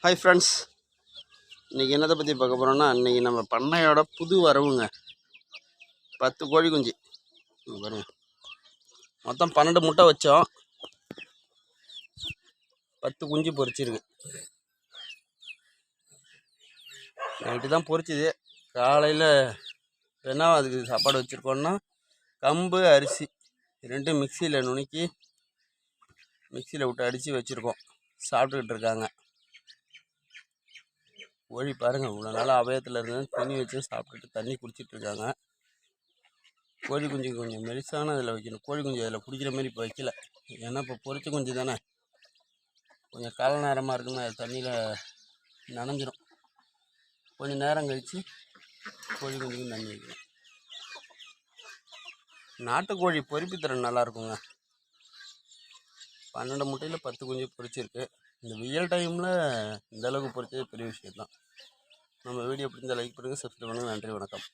Hi friends, இன்றைக்கி என்னத்தை பற்றி பார்க்க போகிறோன்னா, இன்றைக்கி நம்ம பண்ணையோட புது வரவுங்க 10 கோழி குஞ்சு பாருங்க. மொத்தம் 12 முட்டை வச்சோம், 10 குஞ்சு பொரிச்சிருக்கு. நைட்டு தான் பொரிச்சுது. காலையில் என்ன அதுக்கு சாப்பாடு வச்சுருக்கோன்னா, கம்பு அரிசி ரெண்டும் மிக்சியில் நுணுக்கி மிக்சியில் விட்டு அடித்து வச்சுருக்கோம். சாப்பிட்டுக்கிட்டு இருக்காங்க. கோழி பாருங்கள், இவ்வளோ நாள் அபயத்தில் இருந்து தண்ணி வச்சு சாப்பிட்டுட்டு தண்ணி குடிச்சிட்ருக்காங்க. கோழி குஞ்சு கொஞ்சம் மெலிசான இதில் வைக்கணும். கோழி குஞ்சு அதில் பிடிக்கிற மாதிரி இப்போ வைக்கல, ஏன்னா இப்போ பொரிச்ச குஞ்சு தானே, கொஞ்சம் கால நேரமாக இருக்குன்னு அது தண்ணியில் நனைஞ்சிரும். கொஞ்சம் நேரம் கழித்து கோழி குஞ்சுக்கு தண்ணி வைக்கணும். நாட்டுக்கோழி பொரிப்பு திறன் நல்லாயிருக்குங்க. 12 முட்டையில் 10 குஞ்சு பொரிச்சிருக்கு. இந்த வெயில் டைமில் இந்தளவுக்கு பொரிச்சது பெரிய விஷயம் தான். நம்ம வீடியோ பிடிச்ச லைக் பண்ணுங்கள், சப்ஸ்கிரைப் பண்ணுங்கள். நன்றி, வணக்கம்.